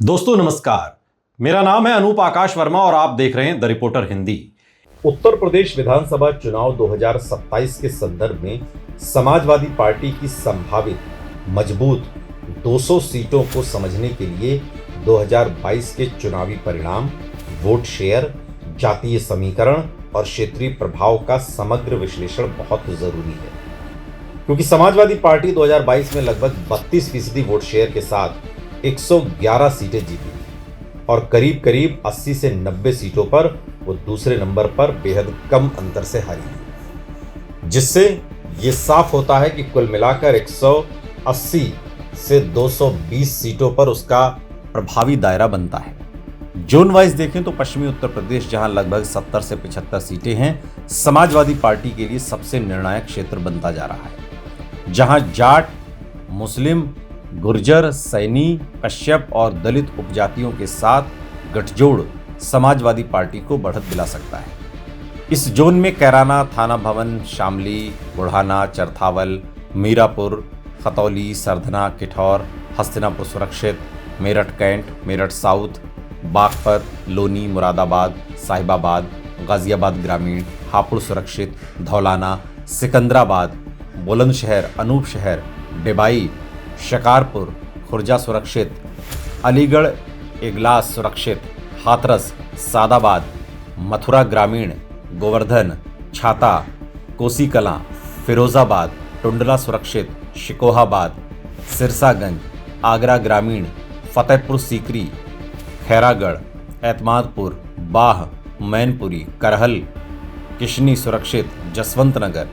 दोस्तों नमस्कार, मेरा नाम है अनूप आकाश वर्मा और आप देख रहे हैं द रिपोर्टर हिंदी। उत्तर प्रदेश विधानसभा चुनाव 2027 के संदर्भ में समाजवादी पार्टी की संभावित मजबूत 200 सीटों को समझने के लिए 2022 के चुनावी परिणाम, वोट शेयर, जातीय समीकरण और क्षेत्रीय प्रभाव का समग्र विश्लेषण बहुत जरूरी है, क्योंकि समाजवादी पार्टी 2022 में लगभग 32% वोट शेयर के साथ 111 सीटें जीती और करीब करीब 80 से 90 सीटों पर वो दूसरे नंबर पर बेहद कम अंतर से हारी, जिससे ये साफ होता है कि कुल मिलाकर 180 से 220 सीटों पर उसका प्रभावी दायरा बनता है। जोन वाइज देखें तो पश्चिमी उत्तर प्रदेश, जहां लगभग 70 से 75 सीटें हैं, समाजवादी पार्टी के लिए सबसे निर्णायक क्षेत्र बनता जा रहा है, जहां जाट, मुस्लिम, गुर्जर, सैनी, कश्यप और दलित उपजातियों के साथ गठजोड़ समाजवादी पार्टी को बढ़त दिला सकता है। इस जोन में कैराना, थाना भवन, शामली, बुढ़ाना, चरथावल, मीरापुर, खतौली, सरधना, किठौर, हस्तिनापुर सुरक्षित, मेरठ कैंट, मेरठ साउथ, बागपत, लोनी, मुरादाबाद, साहिबाबाद, गाजियाबाद ग्रामीण, हापुड़ सुरक्षित, धौलाना, सिकंदराबाद, बुलंदशहर, अनूपशहर, डिबाई, शिकारपुर, खुर्जा सुरक्षित, अलीगढ़ इगलास सुरक्षित, हाथरस, सादाबाद, मथुरा ग्रामीण, गोवर्धन, छाता, कोसीकलां, फिरोजाबाद, टुंडला सुरक्षित, शिकोहाबाद, सिरसागंज, आगरा ग्रामीण, फतेहपुर सीकरी, खैरागढ़, एतमादपुर, बाह, मैनपुरी, करहल, किशनी सुरक्षित, जसवंत नगर,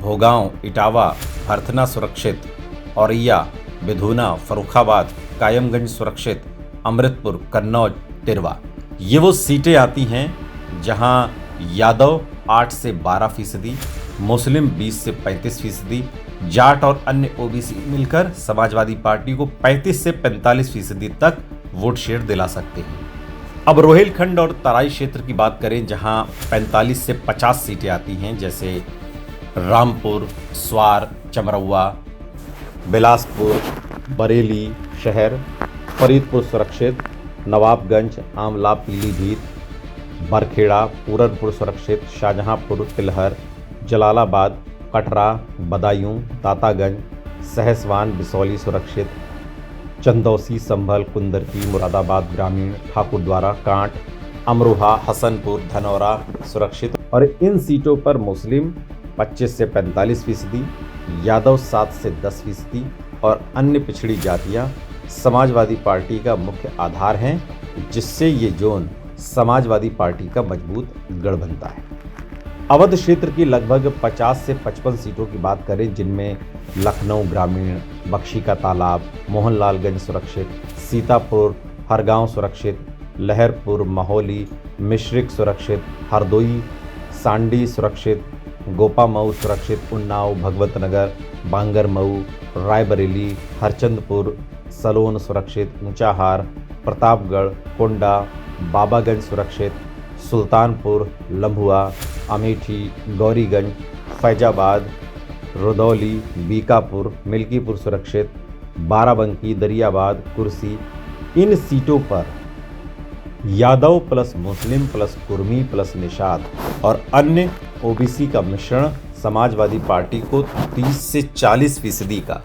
भोगांव, इटावा, हरथना सुरक्षित, औरैया, बिधूना, फर्रुखाबाद, कायमगंज सुरक्षित, अमृतपुर, कन्नौज, तिरवा। ये वो सीटें आती हैं जहां यादव 8 से 12%, मुस्लिम 20 से 35%, जाट और अन्य ओबीसी मिलकर समाजवादी पार्टी को 35 से 45% तक वोट शेयर दिला सकते हैं। अब रोहिलखंड और तराई क्षेत्र की बात करें, जहां 45 से 50 सीटें आती हैं, जैसे रामपुर, स्वार, चमरौआ, बिलासपुर, बरेली शहर, फरीदपुर सुरक्षित, नवाबगंज, आमला, पीलीभीत, बरखेड़ा, पूरनपुर सुरक्षित, शाहजहांपुर, तिलहर, जलालाबाद, कटरा, बदायूं, दातागंज, सहसवान, बिसौली सुरक्षित, चंदौसी, संभल, कुंदरकी, मुरादाबाद ग्रामीण, ठाकुरद्वारा, कांट, अमरोहा, हसनपुर, धनौरा सुरक्षित। और इन सीटों पर मुस्लिम 25 से 45%, यादव 7 से 10% और अन्य पिछड़ी जातियां समाजवादी पार्टी का मुख्य आधार हैं, जिससे ये जोन समाजवादी पार्टी का मजबूत गढ़ बनता है। अवध क्षेत्र की लगभग 50 से 55 सीटों की बात करें, जिनमें लखनऊ ग्रामीण, बख्शी का तालाब, मोहनलालगंज सुरक्षित, सीतापुर, हरगांव सुरक्षित, लहरपुर, महोली, मिश्रिक सुरक्षित, हरदोई, सांडी सुरक्षित, गोपामऊ सुरक्षित, उन्नाव, भगवतनगर, बांगरमऊ, रायबरेली, हरचंदपुर, सलोन सुरक्षित, ऊंचाहार, प्रतापगढ़, कोंडा, बाबागंज सुरक्षित, सुल्तानपुर, लम्हुआ, अमेठी, गौरीगंज, फैजाबाद, रुदौली, बीकापुर, मिल्कीपुर सुरक्षित, बाराबंकी, दरियाबाद, कुर्सी। इन सीटों पर Yadav plus Muslim plus Kurmi plus Nishad और अन्य ओबीसी का मिश्रण समाजवादी पार्टी को 30 से 40% का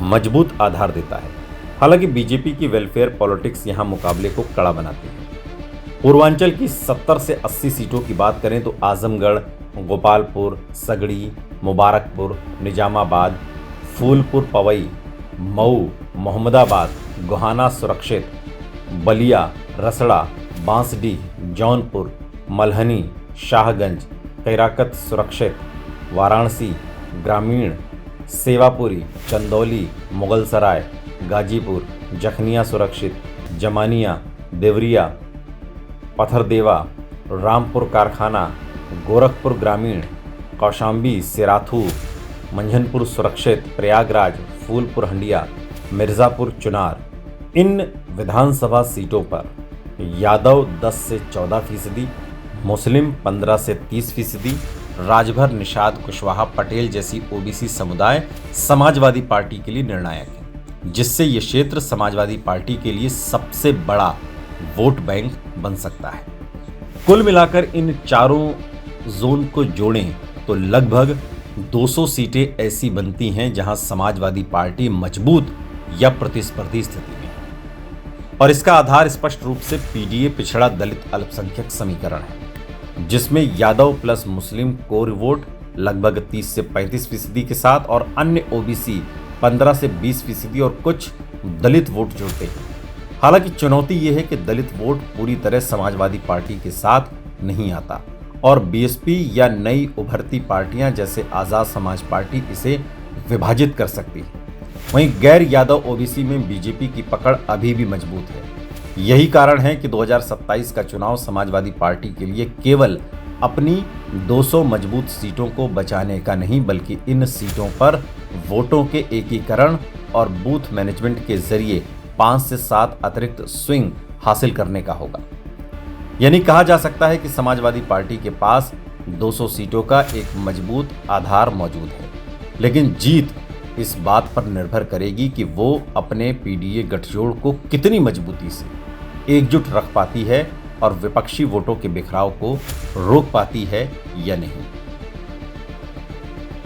मजबूत आधार देता है। हालांकि बीजेपी की वेलफेयर पॉलिटिक्स यहां मुकाबले को कड़ा बनाती है। पूर्वांचल की 70 से 80 सीटों की बात करें तो आजमगढ़, गोपालपुर, सगड़ी, मुबारकपुर, निजामाबाद, फूलपुर पवई, मऊ, मोहम्मदाबाद, गोहाना सुरक्षित, बलिया, रसड़ा, बांसडीह, जौनपुर, मल्हनी, शाहगंज, कैराकत सुरक्षित, वाराणसी ग्रामीण, सेवापुरी, चंदौली, मुगलसराय, गाजीपुर, जखनिया सुरक्षित, जमानिया, देवरिया, पथरदेवा, रामपुर कारखाना, गोरखपुर ग्रामीण, कौशाम्बी, सिराथू, मंझनपुर सुरक्षित, प्रयागराज, फूलपुर हंडिया, मिर्ज़ापुर चुनार। इन विधानसभा सीटों पर यादव 10 से 14%, मुस्लिम 15 से 30%, राजभर, निषाद, कुशवाहा, पटेल जैसी ओबीसी समुदाय समाजवादी पार्टी के लिए निर्णायक है। जिससे ये क्षेत्र समाजवादी पार्टी के लिए सबसे बड़ा वोट बैंक बन सकता है। कुल मिलाकर इन चारों जोन को जोड़ें तो लगभग 200 सीटें ऐसी बनती हैं जहां समाजवादी पार्टी मजबूत या प्रतिस्पर्धी स्थिति में है। और इसका आधार स्पष्ट रूप से पीडीए पिछड़ा दलित अल्पसंख्यक समीकरण है, जिसमें यादव प्लस मुस्लिम कोर वोट लगभग 30 से 35% के साथ और अन्य ओबीसी 15 से 20% और कुछ दलित वोट जुड़ते हैं। हालांकि चुनौती यह है कि दलित वोट पूरी तरह समाजवादी पार्टी के साथ नहीं आता और बीएसपी या नई उभरती पार्टियां जैसे आजाद समाज पार्टी इसे विभाजित कर सकती है। वहीं गैर यादव ओबीसी में बीजेपी की पकड़ अभी भी मजबूत है। यही कारण है कि 2027 का चुनाव समाजवादी पार्टी के लिए केवल अपनी 200 मजबूत सीटों को बचाने का नहीं, बल्कि इन सीटों पर वोटों के एकीकरण और बूथ मैनेजमेंट के जरिए 5 से 7 अतिरिक्त स्विंग हासिल करने का होगा। यानी कहा जा सकता है कि समाजवादी पार्टी के पास 200 सीटों का एक मजबूत आधार मौजूद है, लेकिन जीत इस बात पर निर्भर करेगी कि वो अपने पीडीए गठजोड़ को कितनी मजबूती से एकजुट रख पाती है और विपक्षी वोटों के बिखराव को रोक पाती है या नहीं।